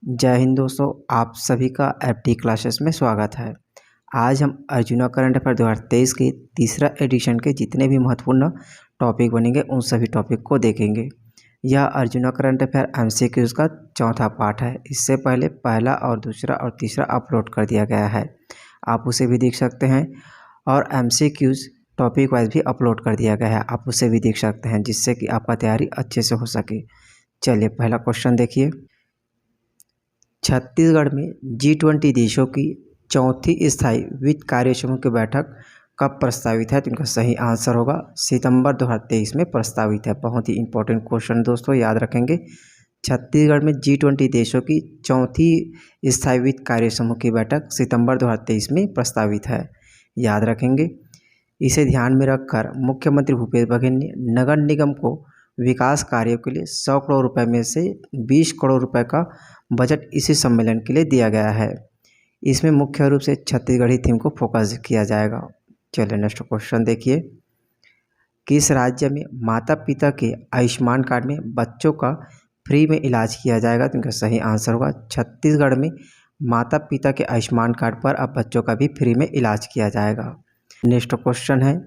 जय हिंद दोस्तों, आप सभी का एफडी क्लासेस में स्वागत है। आज हम अर्जुना करंट अफेयर 2023 के तीसरा एडिशन के जितने भी महत्वपूर्ण टॉपिक बनेंगे उन सभी टॉपिक को देखेंगे। यह अर्जुना करंट अफेयर एमसीक्यूज़ का चौथा पार्ट है। इससे पहले पहला और दूसरा और तीसरा अपलोड कर दिया गया है, आप उसे भी देख सकते हैं। और एमसीक्यूज़ टॉपिक वाइज भी अपलोड कर दिया गया है, आप उसे भी देख सकते हैं, जिससे कि आपका तैयारी अच्छे से हो सके। चलिए पहला क्वेश्चन देखिए। छत्तीसगढ़ में G20 देशों की चौथी स्थायी वित्त कार्य समूह की बैठक कब प्रस्तावित है? तो इनका सही आंसर होगा सितंबर 2023 में प्रस्तावित है। बहुत ही इंपॉर्टेंट क्वेश्चन दोस्तों, याद रखेंगे। छत्तीसगढ़ में G20 देशों की चौथी स्थायी वित्त कार्य समूह की बैठक सितंबर 2023 में प्रस्तावित है, याद रखेंगे। इसे ध्यान में रखकर मुख्यमंत्री भूपेश बघेल ने नगर निगम को विकास कार्यों के लिए 100 करोड़ रुपए में से 20 करोड़ रुपए का बजट इसी सम्मेलन के लिए दिया गया है। इसमें मुख्य रूप से छत्तीसगढ़ी थीम को फोकस किया जाएगा। चलिए नेक्स्ट क्वेश्चन देखिए। किस राज्य में माता पिता के आयुष्मान कार्ड में बच्चों का फ्री में इलाज किया जाएगा? तो इनका सही आंसर होगा छत्तीसगढ़ में माता पिता के आयुष्मान कार्ड पर अब बच्चों का भी फ्री में इलाज किया जाएगा। नेक्स्ट क्वेश्चन है,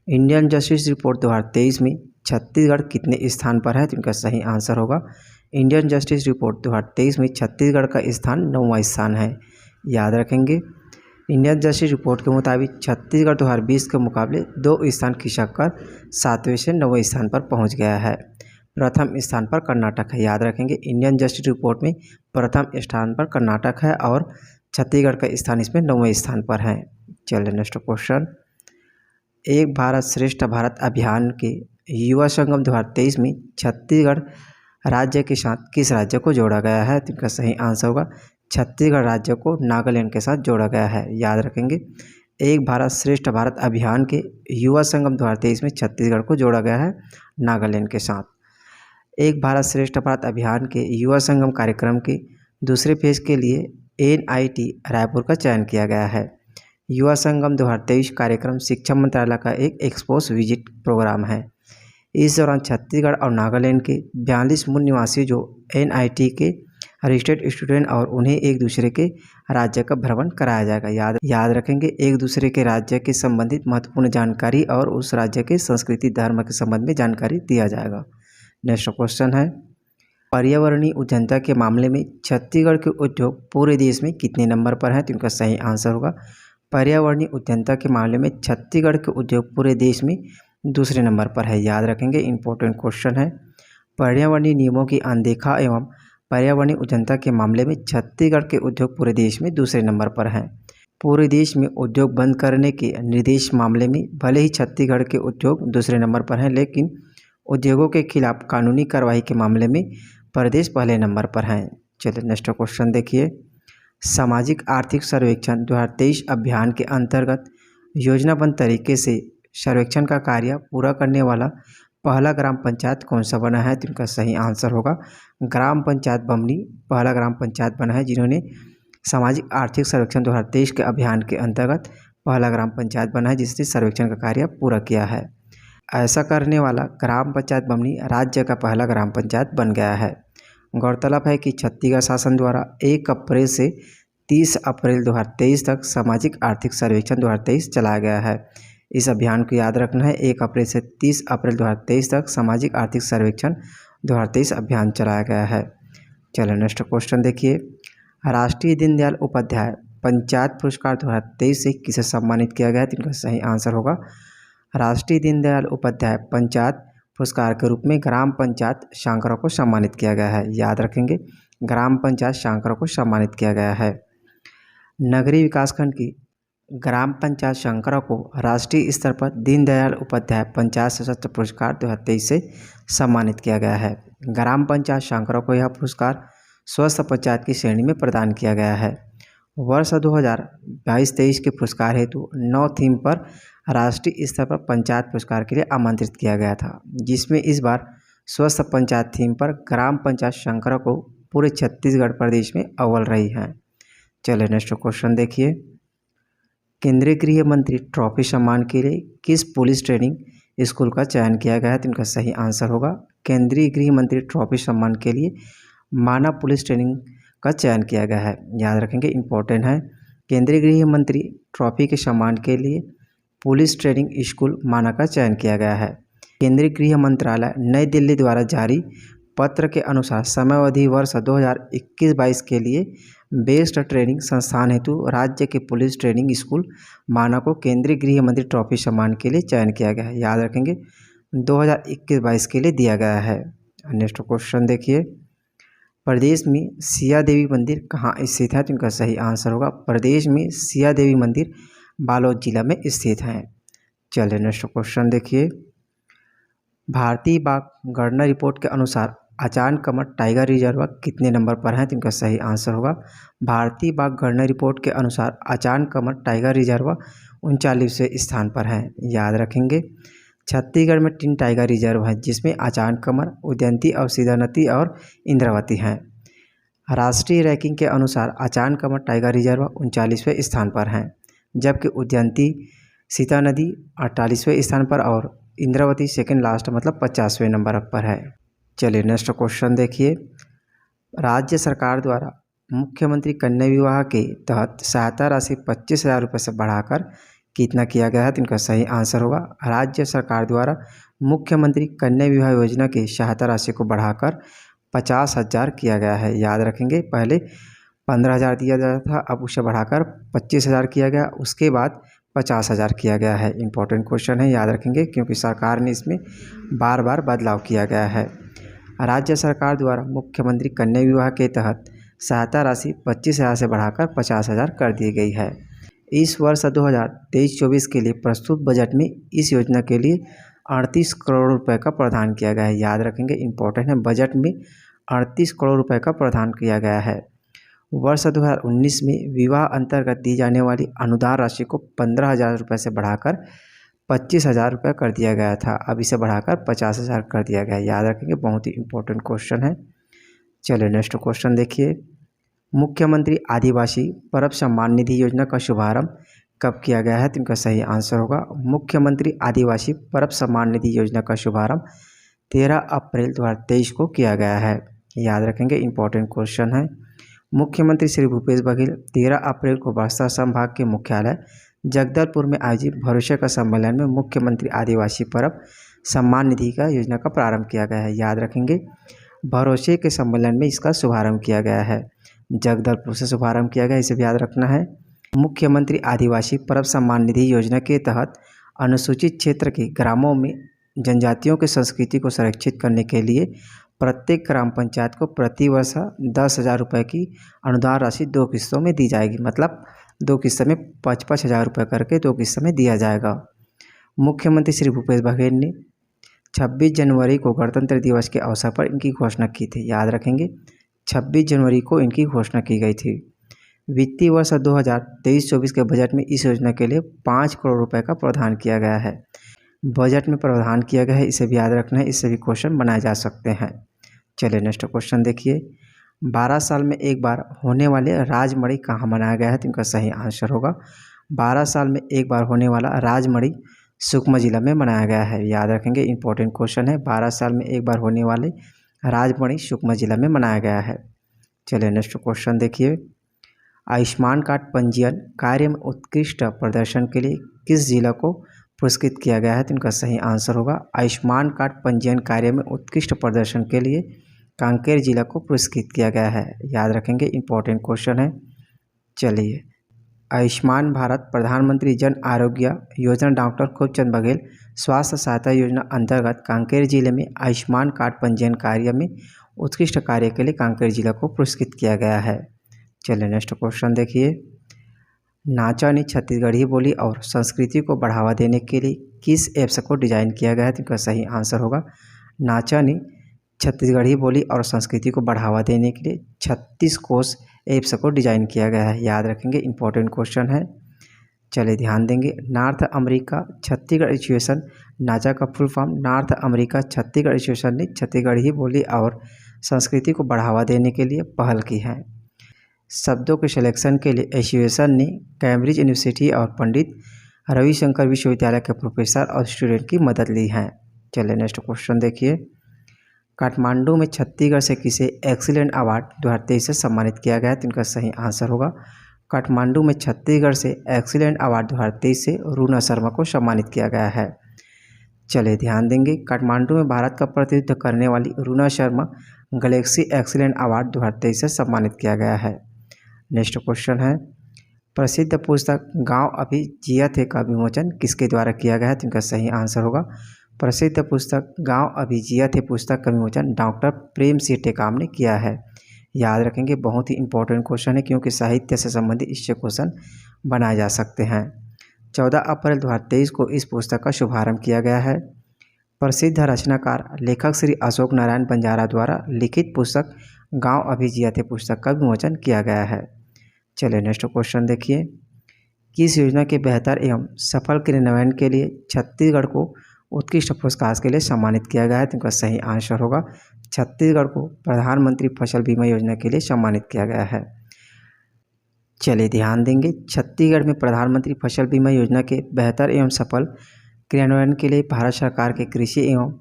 इंडियन जस्टिस रिपोर्ट 2023 में छत्तीसगढ़ कितने स्थान पर है? तो इनका सही आंसर होगा इंडियन जस्टिस रिपोर्ट 2023 में छत्तीसगढ़ का स्थान 9वां स्थान है, याद रखेंगे। इंडियन जस्टिस रिपोर्ट के मुताबिक छत्तीसगढ़ 2020 के मुकाबले 2 स्थान खिसक कर 7वें से 9वें स्थान पर पहुंच गया है। प्रथम स्थान पर कर्नाटक है, याद रखेंगे। इंडियन जस्टिस रिपोर्ट में प्रथम स्थान पर कर्नाटक है और छत्तीसगढ़ का स्थान इसमें 9वें स्थान पर है। चलिए नेक्स्ट क्वेश्चन। एक भारत श्रेष्ठ भारत अभियान के युवा संगम 2023 में छत्तीसगढ़ राज्य के साथ किस राज्य को जोड़ा गया है? तो इनका सही आंसर होगा छत्तीसगढ़ राज्य को नागालैंड के साथ जोड़ा गया है, याद रखेंगे। एक भारत श्रेष्ठ भारत अभियान के युवा संगम 2023 में छत्तीसगढ़ को जोड़ा गया है नागालैंड के साथ। एक भारत श्रेष्ठ भारत अभियान के युवा संगम कार्यक्रम के दूसरे फेज के लिए NIT रायपुर का चयन किया गया है। युवा संगम 2023 कार्यक्रम शिक्षा मंत्रालय का एक एक्सपोज विजिट प्रोग्राम है। इस दौरान छत्तीसगढ़ और नागालैंड के 42 मूल निवासी जो NIT के रजिस्टर्ड स्टूडेंट और उन्हें एक दूसरे के राज्य का भ्रमण कराया जाएगा। याद रखेंगे, एक दूसरे के राज्य के संबंधित महत्वपूर्ण जानकारी और उस राज्य के संस्कृति धर्म के संबंध में जानकारी दिया जाएगा। नेक्स्ट क्वेश्चन है, पर्यावरणीय उद्यमता के मामले में छत्तीसगढ़ के उद्योग पूरे देश में कितने नंबर पर हैं? तो इनका सही आंसर होगा पर्यावरणीय उद्यमता के मामले में छत्तीसगढ़ के उद्योग पूरे देश में दूसरे नंबर पर है, याद रखेंगे। इंपॉर्टेंट क्वेश्चन है, पर्यावरणीय नियमों की अनदेखा एवं पर्यावरणीय उद्यमता के मामले में छत्तीसगढ़ के उद्योग पूरे देश में दूसरे नंबर पर हैं। पूरे देश में उद्योग बंद करने के निर्देश मामले में भले ही छत्तीसगढ़ के उद्योग दूसरे नंबर पर हैं, लेकिन उद्योगों के खिलाफ कानूनी कार्रवाई के मामले में प्रदेश पहले नंबर पर हैं। चलिए नेक्स्ट क्वेश्चन देखिए। सामाजिक आर्थिक सर्वेक्षण 2023 अभियान के अंतर्गत योजनाबद्ध तरीके से सर्वेक्षण का कार्य पूरा करने वाला पहला ग्राम पंचायत कौन सा बना है? तो इनका सही आंसर होगा ग्राम पंचायत बमनी पहला ग्राम पंचायत बना है, जिन्होंने सामाजिक आर्थिक सर्वेक्षण 2023 के अभियान के अंतर्गत पहला ग्राम पंचायत बना है, जिसने सर्वेक्षण का कार्य पूरा किया है। ऐसा करने वाला ग्राम पंचायत बमनी राज्य का पहला ग्राम पंचायत बन गया है। गौरतलब है कि छत्तीसगढ़ शासन द्वारा 1 अप्रैल से 30 अप्रैल 2023 तक सामाजिक आर्थिक सर्वेक्षण 2023 चलाया गया है। इस अभियान को याद रखना है, 1 अप्रैल से 30 अप्रैल 2023 तक सामाजिक आर्थिक सर्वेक्षण 2023 अभियान चलाया गया है। चलो नेक्स्ट क्वेश्चन देखिए। राष्ट्रीय दीनदयाल उपाध्याय पंचायत पुरस्कार 2023 से किसे सम्मानित किया गया है? तो इनका सही आंसर होगा राष्ट्रीय दीनदयाल उपाध्याय पंचायत पुरस्कार के रूप में ग्राम पंचायत शांकरा को सम्मानित किया गया है, याद रखेंगे। ग्राम पंचायत शांकरा को सम्मानित किया गया है। नगरीय विकासखंड की ग्राम पंचायत शांकरा को राष्ट्रीय स्तर पर दीनदयाल उपाध्याय पंचायत सशक्त पुरस्कार 2023 से सम्मानित किया गया है। ग्राम पंचायत शांकरा को यह पुरस्कार स्वस्थ पंचायत की श्रेणी में प्रदान किया गया है। वर्ष 2022-23 के पुरस्कार हेतु 9 थीम पर राष्ट्रीय स्तर पर पंचायत पुरस्कार के लिए आमंत्रित किया गया था, जिसमें इस बार स्वस्थ पंचायत थीम पर ग्राम पंचायत शांकरा को पूरे छत्तीसगढ़ प्रदेश में अव्वल रही है। चलिए नेक्स्ट क्वेश्चन देखिए। केंद्रीय गृह मंत्री ट्रॉफी सम्मान के लिए किस पुलिस ट्रेनिंग स्कूल का चयन किया गया है? तो इनका सही आंसर होगा केंद्रीय गृह मंत्री ट्रॉफी सम्मान के लिए माना पुलिस ट्रेनिंग का चयन किया गया है। याद रखेंगे, इम्पोर्टेंट है। केंद्रीय गृह मंत्री ट्रॉफी के सम्मान के लिए पुलिस ट्रेनिंग स्कूल माना का चयन किया गया है। केंद्रीय गृह मंत्रालय नई दिल्ली द्वारा जारी पत्र के अनुसार समयावधि वर्ष 2021-22 के लिए बेस्ट ट्रेनिंग संस्थान हेतु राज्य के पुलिस ट्रेनिंग स्कूल माना को केंद्रीय गृह मंत्री ट्रॉफी सम्मान के लिए चयन किया गया है। याद रखेंगे, 2021-22 के लिए दिया गया है। नेक्स्ट क्वेश्चन देखिए, प्रदेश में सिया देवी मंदिर कहाँ स्थित है? तो इनका सही आंसर होगा प्रदेश में सिया देवी मंदिर बालोद जिला में स्थित है। चलिए नेक्स्ट क्वेश्चन देखिए, भारतीय बाघ गणना रिपोर्ट के अनुसार अचान कमर टाइगर रिजर्व कितने नंबर पर है? तो इनका सही आंसर होगा भारतीय बाघ गणना रिपोर्ट के अनुसार अचान कमर टाइगर रिजर्व 39वें स्थान पर है। याद रखेंगे, छत्तीसगढ़ में 3 टाइगर रिजर्व हैं जिसमें अचान कमर, उदयंती और सीतानदी और इंद्रावती हैं। राष्ट्रीय रैंकिंग के अनुसार अचान कमर टाइगर रिजर्व 39वें स्थान पर हैं, जबकि उदयंती, सीता नदी 48वें स्थान पर और इंद्रावती सेकंड लास्ट मतलब 50वें नंबर पर है। चलिए नेक्स्ट क्वेश्चन देखिए, राज्य सरकार द्वारा मुख्यमंत्री कन्या विवाह के तहत सहायता राशि 25,000 रुपये से बढ़ाकर कितना किया गया है? तो इनका सही आंसर होगा राज्य सरकार द्वारा मुख्यमंत्री कन्या विवाह योजना की सहायता राशि को बढ़ाकर 50,000 किया गया है। याद रखेंगे, पहले 15,000 दिया जाता था, अब उसे बढ़ाकर 25,000 किया गया, उसके बाद 50,000 किया गया है। इंपॉर्टेंट क्वेश्चन है, याद रखेंगे, क्योंकि सरकार ने इसमें बार बार बदलाव किया गया है। राज्य सरकार द्वारा मुख्यमंत्री कन्या विवाह के तहत सहायता राशि 25,000 से बढ़ाकर 50,000 कर दी गई है। इस वर्ष 2023-24 के लिए प्रस्तुत बजट में इस योजना के लिए 38 करोड़ रुपए का प्रावधान किया गया है। याद रखेंगे, इंपॉर्टेंट है, बजट में 38 करोड़ रुपए का प्रावधान किया गया है। वर्ष 2019 में विवाह अंतर्गत दी जाने वाली अनुदान राशि को 15,000 रुपये से बढ़ाकर 25,000 रुपये कर दिया गया था, अब इसे बढ़ाकर 50,000 कर दिया गया है। याद रखेंगे, बहुत ही इंपॉर्टेंट क्वेश्चन है। चलिए नेक्स्ट क्वेश्चन देखिए, मुख्यमंत्री आदिवासी परब सम्मान निधि योजना का शुभारंभ कब किया गया है? तो इनका सही आंसर होगा मुख्यमंत्री आदिवासी परब सम्मान निधि योजना का शुभारंभ 13 अप्रैल 2023 को किया गया है। याद रखेंगे, इंपॉर्टेंट क्वेश्चन है। मुख्यमंत्री श्री भूपेश बघेल 13 अप्रैल को बस्तर संभाग के मुख्यालय जगदलपुर में आयोजित भरोसे का सम्मेलन में मुख्यमंत्री आदिवासी परब सम्मान निधि का योजना का प्रारंभ किया गया है। याद रखेंगे, भरोसे के सम्मेलन में इसका शुभारंभ किया गया है, जगदलपुर से शुभारंभ किया गया, इसे भी याद रखना है। मुख्यमंत्री आदिवासी परब सम्मान निधि योजना के तहत अनुसूचित क्षेत्र के ग्रामों में जनजातियों की संस्कृति को संरक्षित करने के लिए प्रत्येक ग्राम पंचायत को प्रतिवर्ष 10,000 रुपये की अनुदान राशि 2 किस्तों में दी जाएगी, मतलब 2 किस्तों में 5,000 रुपये करके 2 किस्तों में दिया जाएगा। मुख्यमंत्री श्री भूपेश बघेल ने 26 जनवरी को गणतंत्र दिवस के अवसर पर इनकी घोषणा की थी। याद रखेंगे, 26 जनवरी को इनकी घोषणा की गई थी। वित्तीय वर्ष 2023-24 के बजट में इस योजना के लिए 5 करोड़ रुपए का प्रावधान किया गया है। बजट में प्रावधान किया गया है, इसे भी याद रखना है, इससे भी क्वेश्चन बनाए जा सकते हैं। चलिए नेक्स्ट क्वेश्चन देखिए, 12 साल में एक बार होने वाले राजमणि कहाँ मनाया गया है? तो इनका सही आंसर होगा 12 साल में एक बार होने वाला राजमणि सुकमा जिला में मनाया गया है। याद रखेंगे, इंपॉर्टेंट क्वेश्चन है, 12 साल में एक बार होने वाले राजमणि सुकमा जिला में मनाया गया है। चलिए नेक्स्ट क्वेश्चन देखिए, आयुष्मान कार्ड पंजीयन कार्य में उत्कृष्ट प्रदर्शन के लिए किस जिला को पुरस्कृत किया गया है? तो इनका सही आंसर होगा आयुष्मान कार्ड पंजीयन कार्य में उत्कृष्ट प्रदर्शन के लिए कांकेर जिला को पुरस्कृत किया गया है। याद रखेंगे, इंपॉर्टेंट क्वेश्चन है। चलिए, आयुष्मान भारत प्रधानमंत्री जन आरोग्य योजना डॉक्टर खूबचंद बघेल स्वास्थ्य सहायता योजना अंतर्गत कांकेर जिले में आयुष्मान कार्ड पंजीयन कार्य में उत्कृष्ट कार्य के लिए कांकेर जिला को पुरस्कृत किया गया है। चलिए नेक्स्ट क्वेश्चन देखिए, नाचानी छत्तीसगढ़ी बोली और संस्कृति को बढ़ावा देने के लिए किस ऐप्स को डिज़ाइन किया गया है? तो इसका सही आंसर होगा नाचानी छत्तीसगढ़ी बोली और संस्कृति को बढ़ावा देने के लिए 36 कोश ऐप्स को डिज़ाइन किया गया है। याद रखेंगे, इंपॉर्टेंट क्वेश्चन है। चलिए ध्यान देंगे, नॉर्थ अमेरिका छत्तीसगढ़ एसोसिएशन नाचा का full form north America Chhattisgarh association ने छत्तीसगढ़ी बोली और संस्कृति को बढ़ावा देने के लिए पहल की है। शब्दों के सिलेक्शन के लिए एसोसिएशन ने कैम्ब्रिज यूनिवर्सिटी और पंडित रविशंकर विश्वविद्यालय के प्रोफेसर और स्टूडेंट की मदद ली है। चलिए नेक्स्ट क्वेश्चन देखिए, काठमांडू में छत्तीसगढ़ से किसे एक्सीलेंट अवार्ड 2023 से सम्मानित किया गया है? तो इनका सही आंसर होगा काठमांडू में छत्तीसगढ़ से एक्सीलेंट अवार्ड 2023 से रूना शर्मा को सम्मानित किया गया है। चलिए ध्यान देंगे, काठमांडू में भारत का प्रतिनिधित्व करने वाली रूना शर्मा गैलेक्सी एक्सीलेंट अवार्ड 2023 से सम्मानित किया गया है। नेक्स्ट क्वेश्चन है, प्रसिद्ध पुस्तक गांव अभी जिया थे का विमोचन किसके द्वारा किया गया है? तो इनका सही आंसर होगा प्रसिद्ध पुस्तक गांव अभी जिया थे पुस्तक का विमोचन डॉक्टर प्रेम सिंह टेकाम ने किया है। याद रखेंगे, बहुत ही इंपॉर्टेंट क्वेश्चन है क्योंकि साहित्य से संबंधित इससे क्वेश्चन बनाए जा सकते हैं। 14 अप्रैल 2023 को इस पुस्तक का शुभारंभ किया गया है। प्रसिद्ध रचनाकार लेखक श्री अशोक नारायण बंजारा द्वारा लिखित पुस्तक गांव अभी जिया थे पुस्तक का विमोचन किया गया है। चलिए नेक्स्ट क्वेश्चन देखिए, किस योजना के बेहतर एवं सफल क्रियान्वयन के लिए छत्तीसगढ़ को उत्कृष्ट पुरस्कार के लिए सम्मानित किया गया है? तो इनका सही आंसर होगा छत्तीसगढ़ को प्रधानमंत्री फसल बीमा योजना के लिए सम्मानित किया गया है। चलिए ध्यान देंगे, छत्तीसगढ़ में प्रधानमंत्री फसल बीमा योजना के बेहतर एवं सफल क्रियान्वयन के लिए भारत सरकार के कृषि एवं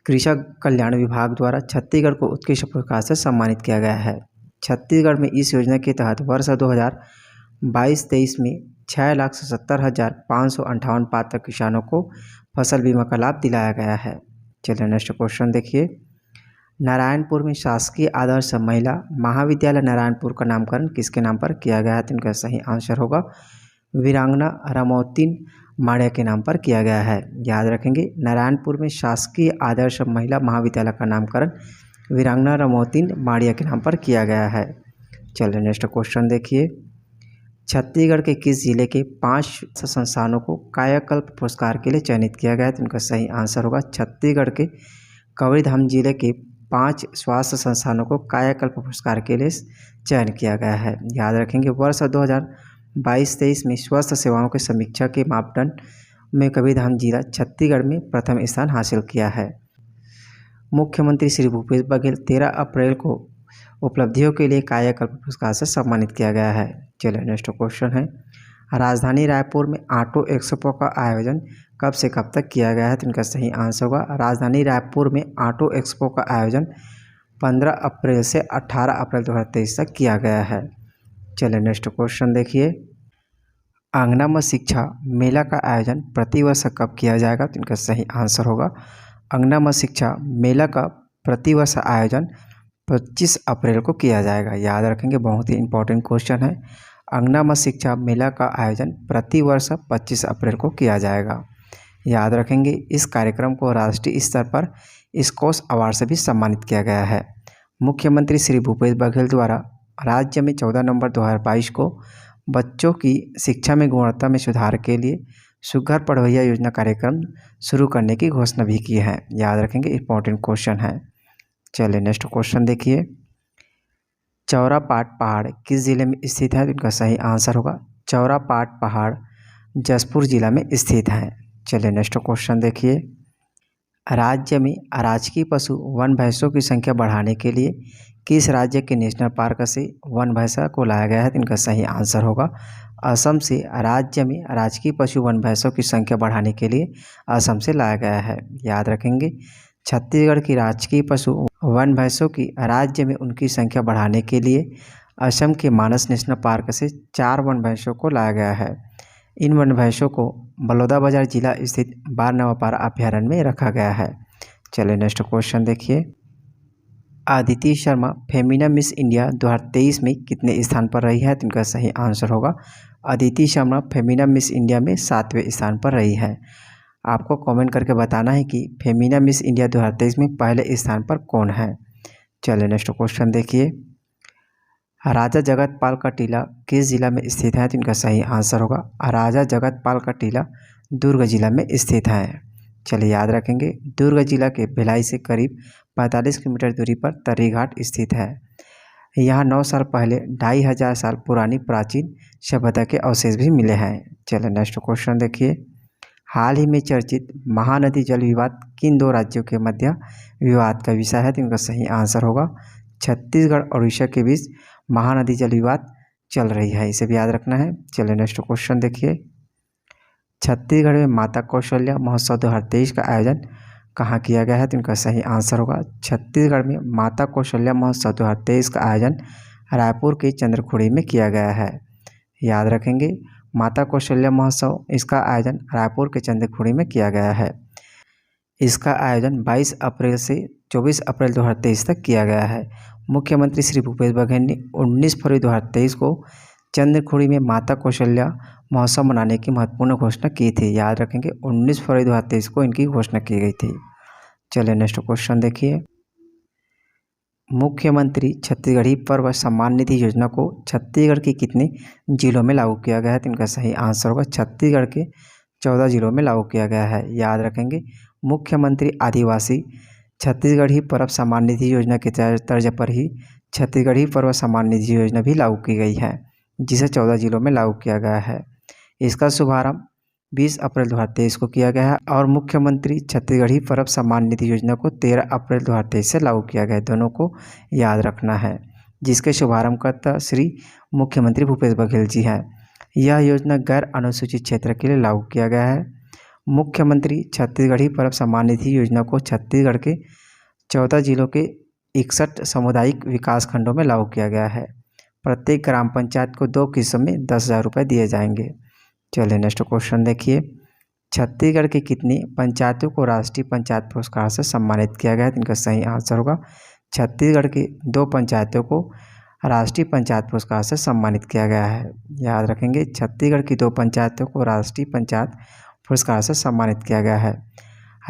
कृषक कल्याण विभाग द्वारा छत्तीसगढ़ को उत्कृष्ट पुरस्कार से सम्मानित किया गया है। छत्तीसगढ़ में इस योजना के तहत वर्ष 2022-23 में 6,77,558 पात्र किसानों को फसल बीमा का लाभ दिलाया गया है। चलिए नेक्स्ट क्वेश्चन देखिए, नारायणपुर में शासकीय आदर्श महिला महाविद्यालय नारायणपुर का नामकरण किसके नाम पर किया गया है? तो इनका सही आंसर होगा वीरांगना रमौतीन माड़िया के नाम पर किया गया है। याद रखेंगे, नारायणपुर में शासकीय आदर्श महिला महाविद्यालय का नामकरण वीरांगना रमौतीन माड़िया के नाम पर किया गया है। चलिए नेक्स्ट क्वेश्चन देखिए, छत्तीसगढ़ के किस जिले के 5 संस्थानों को कायाकल्प पुरस्कार के लिए चयनित किया गया है? तो इनका सही आंसर होगा छत्तीसगढ़ के कबीरधाम जिले के 5 स्वास्थ्य संस्थानों को कायाकल्प पुरस्कार के लिए चयन किया गया है। याद रखेंगे, वर्ष 2022-23 में स्वास्थ्य सेवाओं के समीक्षा के मापदंड में कबीरधाम जिला छत्तीसगढ़ में प्रथम स्थान हासिल किया है। मुख्यमंत्री श्री भूपेश बघेल 13 अप्रैल को उपलब्धियों के लिए कायाकल्प पुरस्कार से सम्मानित किया गया है। चलिए नेक्स्ट क्वेश्चन है, राजधानी रायपुर में ऑटो एक्सपो का आयोजन कब से कब तक किया गया है? तो इनका सही आंसर होगा राजधानी रायपुर में ऑटो एक्सपो का आयोजन 15 अप्रैल से 18 अप्रैल 2023 तक किया गया है। चलिए नेक्स्ट क्वेश्चन देखिए, आंगनबाड़ी शिक्षा मेला का आयोजन प्रतिवर्ष कब किया जाएगा? तो इनका सही आंसर होगा आंगनबाड़ी शिक्षा मेला का प्रतिवर्ष आयोजन 25 अप्रैल को किया जाएगा। याद रखेंगे, बहुत ही इंपॉर्टेंट क्वेश्चन है। आंगनबाड़ी शिक्षा मेला का आयोजन प्रतिवर्ष 25 अप्रैल को किया जाएगा। याद रखेंगे, इस कार्यक्रम को राष्ट्रीय स्तर पर स्कॉच अवार्ड से भी सम्मानित किया गया है। मुख्यमंत्री श्री भूपेश बघेल द्वारा राज्य में 14 नवंबर 2022 को बच्चों की शिक्षा में गुणवत्ता में सुधार के लिए सुघर पढ़वैया योजना कार्यक्रम शुरू करने की घोषणा भी की है। याद रखेंगे, इंपॉर्टेंट क्वेश्चन है। चलिए नेक्स्ट क्वेश्चन देखिए, चौरापाट पहाड़ किस जिले में स्थित है? तो इनका सही आंसर होगा चौरापाट पहाड़ जसपुर जिला में स्थित है। चलिए नेक्स्ट क्वेश्चन देखिए, राज्य में अराजकीय पशु वन भैंसों की संख्या बढ़ाने के लिए किस राज्य के नेशनल पार्क से वन भैंसा को लाया गया है? तो इनका सही आंसर होगा असम से। राज्य में अराजकीय पशु वन भैंसों की संख्या बढ़ाने के लिए असम से लाया गया है। याद रखेंगे, छत्तीसगढ़ की राजकीय पशु वन भैंसों की राज्य में उनकी संख्या बढ़ाने के लिए असम के मानस नेशनल पार्क से 4 वन भैंसों को लाया गया है। इन वन भैंसों को बलौदाबाजार जिला स्थित बारनवापारा अभ्यारण्य में रखा गया है। चलिए नेक्स्ट क्वेश्चन देखिए, अदिति शर्मा फेमिना मिस इंडिया 2023 में कितने स्थान पर रही है? तो इनका सही आंसर होगा अदिति शर्मा फेमिना मिस इंडिया में 7वें स्थान पर रही है। आपको कमेंट करके बताना है कि फेमिना मिस इंडिया 2023 में पहले स्थान पर कौन है। चलिए नेक्स्ट क्वेश्चन देखिए, राजा जगतपाल का टीला किस जिला में स्थित है? तो इनका सही आंसर होगा राजा जगतपाल का टीला दुर्ग जिला में स्थित है। चलिए याद रखेंगे, दुर्ग जिला के भिलाई से करीब 45 किलोमीटर दूरी पर तर्री घाट स्थित है। यहाँ 9 साल पहले 2500 साल पुरानी प्राचीन सभ्यता के अवशेष भी मिले हैं। चलिए नेक्स्ट क्वेश्चन देखिए, हाल ही में चर्चित महानदी जल विवाद किन 2 राज्यों के मध्य विवाद का विषय है? तो इनका सही आंसर होगा छत्तीसगढ़ और उड़ीसा के बीच महानदी जल विवाद चल रही है, इसे भी याद रखना है। चलिए नेक्स्ट क्वेश्चन देखिए, छत्तीसगढ़ में माता कौशल्या महोत्सव 2023 का आयोजन कहाँ किया गया है? तो इनका सही आंसर होगा छत्तीसगढ़ में माता कौशल्या महोत्सव 2023 का आयोजन रायपुर के चंद्रखुड़ी में किया गया है। याद रखेंगे, माता कौशल्या महोत्सव इसका आयोजन रायपुर के चंद्रखुड़ी में किया गया है। इसका आयोजन 22 अप्रैल से 24 अप्रैल 2023 तक किया गया है। मुख्यमंत्री श्री भूपेश बघेल ने 19 फरवरी 2023 को चंद्रखुड़ी में माता कौशल्या महोत्सव मनाने की महत्वपूर्ण घोषणा की थी। याद रखेंगे, 19 फरवरी 2023 को इनकी घोषणा की गई थी। चलिए नेक्स्ट क्वेश्चन देखिए। मुख्यमंत्री छत्तीसगढ़ी पर्व सम्मान निधि योजना को छत्तीसगढ़ के कितने जिलों में लागू किया गया है? तो इनका सही आंसर होगा छत्तीसगढ़ के 14 जिलों में लागू किया गया है। याद रखेंगे, मुख्यमंत्री आदिवासी छत्तीसगढ़ी पर्व सम्मान निधि योजना के तर्ज पर ही छत्तीसगढ़ी पर्व सम्मान निधि योजना भी लागू की गई है, जिसे 14 जिलों में लागू किया गया है। इसका शुभारंभ 20 अप्रैल 2023 को किया गया है और मुख्यमंत्री छत्तीसगढ़ी पर्व सम्मान निधि योजना को 13 अप्रैल 2023 से लागू किया गया है। दोनों को याद रखना है, जिसके शुभारंभकर्ता श्री मुख्यमंत्री भूपेश बघेल जी हैं। यह योजना गैर अनुसूचित क्षेत्र के लिए लागू किया गया है। मुख्यमंत्री छत्तीसगढ़ी पर्व सम्मान निधि योजना को छत्तीसगढ़ के 14 जिलों के 61 सामुदायिक विकास खंडों में लागू किया गया है। प्रत्येक ग्राम पंचायत को 2 किस्तों में 10,000 रुपये दिए जाएंगे। चलिए नेक्स्ट क्वेश्चन देखिए। छत्तीसगढ़ की कितनी पंचायतों को राष्ट्रीय पंचायत पुरस्कार से सम्मानित किया गया है? इनका सही आंसर होगा छत्तीसगढ़ की 2 पंचायतों को राष्ट्रीय पंचायत पुरस्कार से सम्मानित किया गया है। याद रखेंगे, छत्तीसगढ़ की 2 पंचायतों को राष्ट्रीय पंचायत पुरस्कार से सम्मानित किया गया है।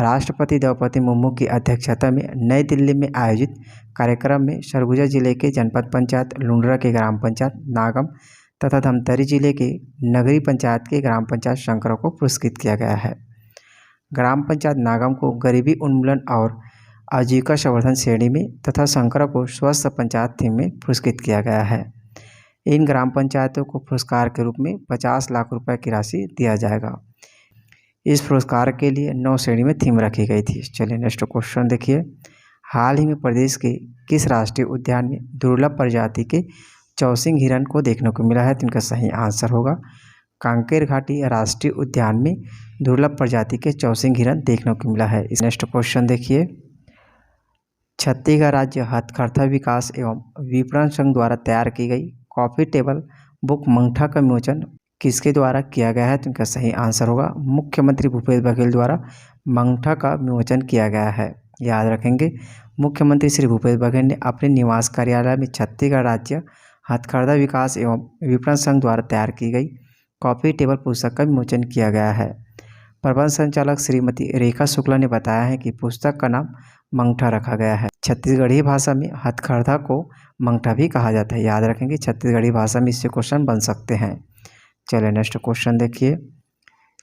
राष्ट्रपति द्रौपदी मुर्मू की अध्यक्षता में नई दिल्ली में आयोजित कार्यक्रम में सरगुजा जिले के जनपद पंचायत लुंड्रा के ग्राम पंचायत नागम तथा धमतरी जिले के नगरी पंचायत के ग्राम पंचायत शंकरा को पुरस्कृत किया गया है। ग्राम पंचायत नागम को गरीबी उन्मूलन और आजीविका संवर्धन श्रेणी में तथा शंकरा को स्वस्थ पंचायत थीम में पुरस्कृत किया गया है। इन ग्राम पंचायतों को पुरस्कार के रूप में 50 लाख रुपए की राशि दिया जाएगा। इस पुरस्कार के लिए 9 श्रेणी में थीम रखी गई थी। चलिए नेक्स्ट क्वेश्चन देखिए। हाल ही में प्रदेश के किस राष्ट्रीय उद्यान में दुर्लभ प्रजाति के चौसिंग हिरन को देखने को मिला है? तो इनका सही आंसर होगा कांकेर घाटी राष्ट्रीय उद्यान में दुर्लभ प्रजाति के चौसिंग हिरन देखने को मिला है। इस नेक्स्ट क्वेश्चन देखिए। छत्तीसगढ़ राज्य हथकरघा विकास एवं विपणन संघ द्वारा तैयार की गई कॉफी टेबल बुक मंगठा का विमोचन किसके द्वारा किया गया है? तो इनका सही आंसर होगा मुख्यमंत्री भूपेश बघेल द्वारा मंगठा का विमोचन किया गया है। याद रखेंगे, मुख्यमंत्री श्री भूपेश बघेल ने अपने निवास कार्यालय में छत्तीसगढ़ राज्य हथकरघा विकास एवं विपणन संघ द्वारा तैयार की गई कॉफी टेबल पुस्तक का विमोचन किया गया है। प्रबंध संचालक श्रीमती रेखा शुक्ला ने बताया है कि पुस्तक का नाम मंगठा रखा गया है। छत्तीसगढ़ी भाषा में हथकरघा को मंगठा भी कहा जाता है। याद रखेंगे, छत्तीसगढ़ी भाषा में इससे क्वेश्चन बन सकते हैं। चलिए नेक्स्ट क्वेश्चन देखिए।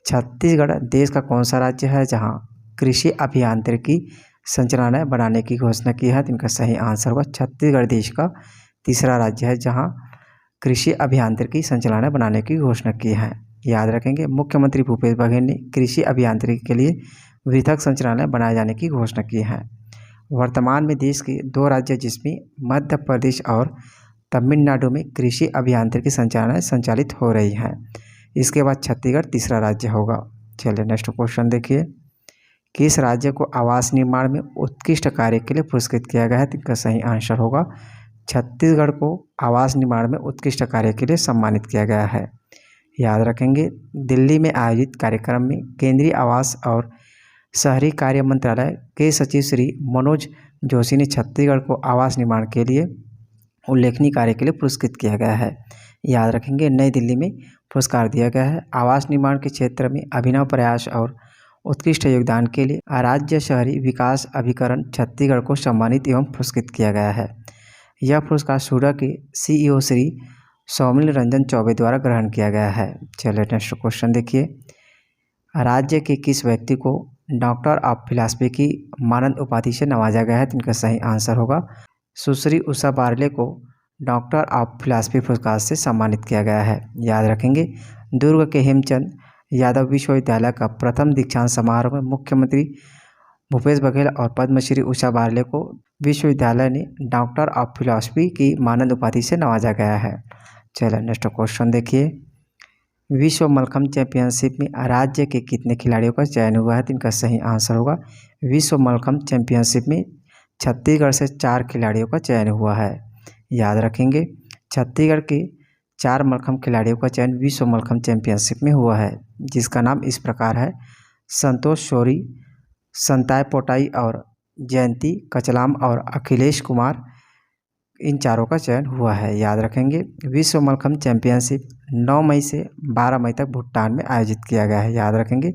छत्तीसगढ़ देश का कौन सा राज्य है जहां कृषि अभियांत्रिकी संचालनालय बनाने की घोषणा की है? तो इनका सही आंसर होगा छत्तीसगढ़ देश का तीसरा राज्य है जहां कृषि अभियांत्रिकी संचालनालय बनाने की घोषणा की है। याद रखेंगे, मुख्यमंत्री भूपेश बघेल ने कृषि अभियांत्रिकी के लिए पृथक संचालनालय बनाए जाने की घोषणा की है। वर्तमान में देश के 2 राज्य जिसमें मध्य प्रदेश और तमिलनाडु में कृषि अभियांत्रिकी संचालनालय संचालित हो रही हैं। इसके बाद छत्तीसगढ़ तीसरा राज्य होगा। चलिए नेक्स्ट क्वेश्चन देखिए। किस राज्य को आवास निर्माण में उत्कृष्ट कार्य के लिए पुरस्कृत किया गया है? तो इसका सही आंसर होगा छत्तीसगढ़ को आवास निर्माण में उत्कृष्ट कार्य के लिए सम्मानित किया गया है। याद रखेंगे, दिल्ली में आयोजित कार्यक्रम में केंद्रीय आवास और शहरी कार्य मंत्रालय के सचिव श्री मनोज जोशी ने छत्तीसगढ़ को आवास निर्माण के लिए उल्लेखनीय कार्य के लिए पुरस्कृत किया गया है। याद रखेंगे, नई दिल्ली में पुरस्कार दिया गया है। आवास निर्माण के क्षेत्र में अभिनव प्रयास और उत्कृष्ट योगदान के लिए राज्य शहरी विकास अभिकरण छत्तीसगढ़ को सम्मानित एवं पुरस्कृत किया गया है। यह पुरस्कार सूडा के CEO श्री सौमिल रंजन चौबे द्वारा ग्रहण किया गया है। चलिए नेक्स्ट क्वेश्चन देखिए। राज्य के किस व्यक्ति को डॉक्टर ऑफ फिलॉसफी की मानद उपाधि से नवाजा गया है? तो इनका सही आंसर होगा सुश्री उषा बारले को डॉक्टर ऑफ फिलॉसफी पुरस्कार से सम्मानित किया गया है। याद रखेंगे, दुर्ग के हेमचंद यादव विश्वविद्यालय का प्रथम दीक्षांत समारोह में मुख्यमंत्री भूपेश बघेल और पद्मश्री उषा बारले को विश्वविद्यालय ने डॉक्टर ऑफ फिलॉसफी की मानद उपाधि से नवाजा गया है। चलिए नेक्स्ट क्वेश्चन देखिए। विश्व मलखम्ब चैंपियनशिप में राज्य के कितने खिलाड़ियों का चयन हुआ है? तो इनका सही आंसर होगा विश्व मलखम्ब चैंपियनशिप में छत्तीसगढ़ से 4 खिलाड़ियों का चयन हुआ है। याद रखेंगे, छत्तीसगढ़ के 4 मलखम्ब खिलाड़ियों का चयन विश्व मलखम्ब चैंपियनशिप में हुआ है, जिसका नाम इस प्रकार है: संतोष शौरी, संताय पोटाई और जयंती कचलाम और अखिलेश कुमार। इन चारों का चयन हुआ है। याद रखेंगे, विश्व मलखम्ब चैंपियनशिप 9 मई से 12 मई तक भूटान में आयोजित किया गया है। याद रखेंगे,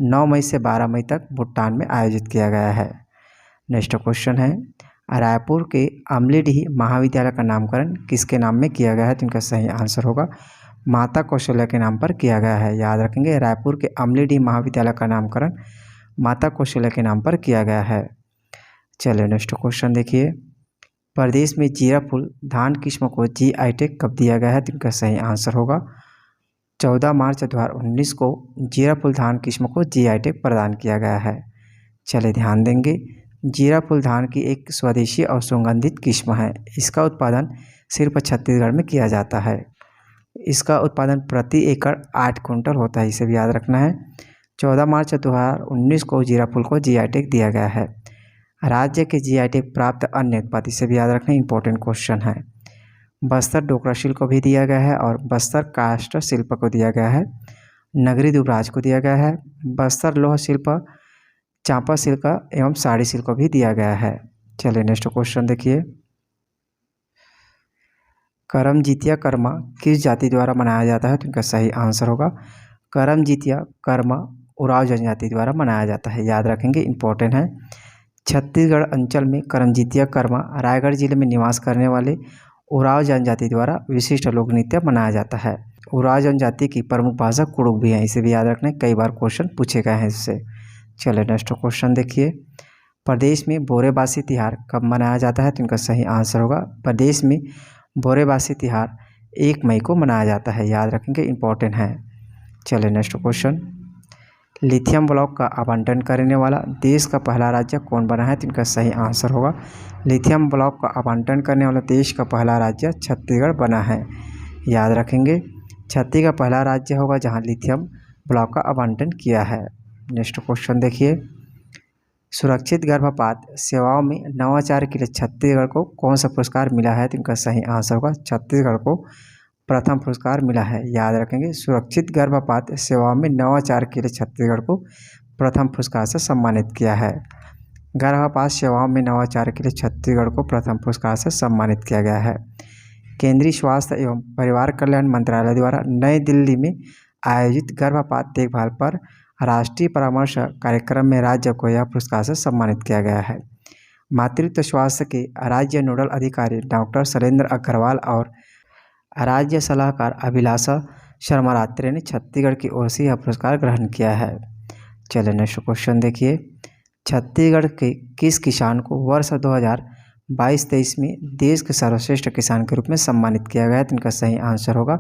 9 मई से 12 मई तक भूटान में आयोजित किया गया है। नेक्स्ट क्वेश्चन है, रायपुर के अमलीडीह महाविद्यालय का नामकरण किसके नाम में किया गया है? तो इनका सही आंसर होगा माता कौशल्या के नाम पर किया गया है। याद रखेंगे, रायपुर के अमलीडीह महाविद्यालय का नामकरण माता कौशल्या के नाम पर किया गया है। चलिए नेक्स्ट क्वेश्चन देखिए, प्रदेश में जीरा फूल धान किस्म को GI टैग कब दिया गया है? तो इनका सही आंसर होगा 14 मार्च 2019 को जीरा फूल धान किस्म को GI टैग प्रदान किया गया है। चलिए ध्यान देंगे, जीरा फूल धान की एक स्वदेशी और सुगंधित किस्म है। इसका उत्पादन सिर्फ छत्तीसगढ़ में किया जाता है। इसका उत्पादन प्रति एकड़ 8 कुंटल होता है, इसे भी याद रखना है। 14 मार्च 2019 को जीरा फूल को GI टैग दिया गया है। राज्य के GI टैग प्राप्त अन्य उत्पाद, इसे भी याद रखना, इंपॉर्टेंट क्वेश्चन है। बस्तर डोकरा शिल्प को भी दिया गया है और बस्तर काष्ठ शिल्प को दिया गया है। नगरी दुबराज को दिया गया है। बस्तर लोह शिल्प, चांपा शिल्प एवं साड़ी शिल्प को भी दिया गया है। चलिए नेक्स्ट क्वेश्चन देखिए, करम जितिया कर्मा किस जाति द्वारा मनाया जाता है? तो इनका सही आंसर होगा करम जितिया कर्मा उराव जनजाति द्वारा मनाया जाता है। याद रखेंगे, इंपॉर्टेंट है। छत्तीसगढ़ अंचल में करमजितिया कर्मा रायगढ़ जिले में निवास करने वाले उराव जनजाति द्वारा विशिष्ट लोक नृत्य मनाया जाता है। उराव जनजाति की प्रमुख भाषा कुड़ुक भी है, इसे भी याद रखना, कई बार क्वेश्चन पूछे गए हैं इससे। चलिए नेक्स्ट क्वेश्चन देखिए, प्रदेश में बोरेबासी तिहार कब मनाया जाता है? तो इनका सही आंसर होगा प्रदेश में बोरेबासी तिहार 1 मई को मनाया जाता है। याद रखेंगे, इंपॉर्टेंट है। चलिए नेक्स्ट क्वेश्चन, लिथियम ब्लॉक का आवंटन करने वाला देश का पहला राज्य कौन बना है? तो इनका सही आंसर होगा लिथियम ब्लॉक का आवंटन करने वाला देश का पहला राज्य छत्तीसगढ़ बना है। याद रखेंगे, छत्तीसगढ़ का पहला राज्य होगा जहां लिथियम ब्लॉक का आवंटन किया है। नेक्स्ट क्वेश्चन देखिए, सुरक्षित गर्भपात सेवाओं में नवाचार के लिए छत्तीसगढ़ को कौन सा पुरस्कार मिला है? तो इनका सही आंसर होगा छत्तीसगढ़ को प्रथम पुरस्कार मिला है। याद रखेंगे, सुरक्षित गर्भपात सेवाओं में नवाचार के लिए छत्तीसगढ़ को प्रथम पुरस्कार से सम्मानित किया है। गर्भपात सेवाओं में नवाचार के लिए छत्तीसगढ़ को प्रथम पुरस्कार से सम्मानित किया गया है। केंद्रीय स्वास्थ्य एवं परिवार कल्याण मंत्रालय द्वारा नई दिल्ली में आयोजित गर्भपात देखभाल पर राष्ट्रीय परामर्श कार्यक्रम में राज्य को यह पुरस्कार से सम्मानित किया गया है। मातृत्व स्वास्थ्य के राज्य नोडल अधिकारी डॉक्टर शैलेंद्र अग्रवाल और राज्य सलाहकार अभिलाषा शर्मा रात्रे ने छत्तीसगढ़ की ओर से यह पुरस्कार ग्रहण किया है। चलिए नेक्स्ट क्वेश्चन देखिए, छत्तीसगढ़ के किस किसान को वर्ष 2022-23 में देश के सर्वश्रेष्ठ किसान के रूप में सम्मानित किया गया है? तो इनका सही आंसर होगा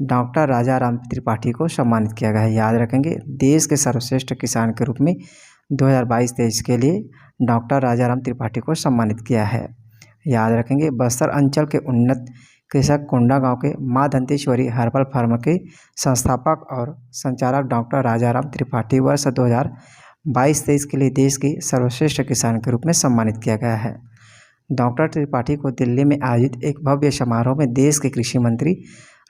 डॉक्टर राजा राम त्रिपाठी को सम्मानित किया गया है। याद रखेंगे, देश के सर्वश्रेष्ठ किसान के रूप में 2022-23 के लिए डॉक्टर राजा राम त्रिपाठी को सम्मानित किया है। याद रखेंगे, बस्तर अंचल के उन्नत कृषक कोंडागांव के माँ दंतेश्वरी हर्बल फार्म के संस्थापक और संचालक डॉक्टर राजाराम त्रिपाठी वर्ष 2022-23 के लिए देश के सर्वश्रेष्ठ किसान के रूप में सम्मानित किया गया है। डॉक्टर त्रिपाठी को दिल्ली में आयोजित एक भव्य समारोह में देश के कृषि मंत्री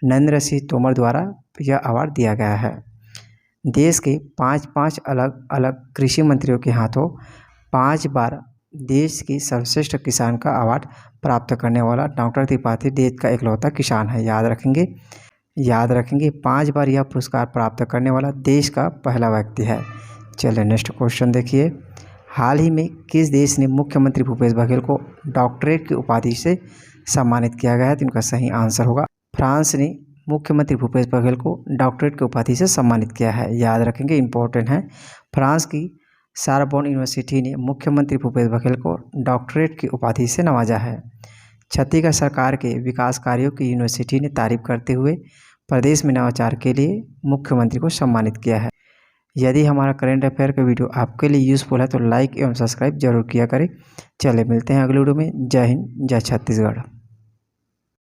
नरेंद्र सिंह तोमर द्वारा यह अवार्ड दिया गया है। देश के 5 अलग अलग कृषि मंत्रियों के हाथों 5 बार देश की सर्वश्रेष्ठ किसान का अवार्ड प्राप्त करने वाला डॉक्टर त्रिपाठी देश का इकलौता किसान है। याद रखेंगे 5 बार यह पुरस्कार प्राप्त करने वाला देश का पहला व्यक्ति है। चलिए नेक्स्ट क्वेश्चन देखिए, हाल ही में किस देश ने मुख्यमंत्री भूपेश बघेल को डॉक्टरेट की उपाधि से सम्मानित किया गया है? तो इनका सही आंसर होगा फ्रांस ने मुख्यमंत्री भूपेश बघेल को डॉक्टरेट की उपाधि से सम्मानित किया है। याद रखेंगे, इंपॉर्टेंट है। फ्रांस की सारबोन यूनिवर्सिटी ने मुख्यमंत्री भूपेश बघेल को डॉक्टरेट की उपाधि से नवाजा है। छत्तीसगढ़ सरकार के विकास कार्यों की यूनिवर्सिटी ने तारीफ करते हुए प्रदेश में नवाचार के लिए मुख्यमंत्री को सम्मानित किया है। यदि हमारा करंट अफेयर का वीडियो आपके लिए यूज़फुल है तो लाइक एवं सब्सक्राइब जरूर किया करें। चले मिलते हैं अगले वीडियो में। जय हिंद, जय छत्तीसगढ़।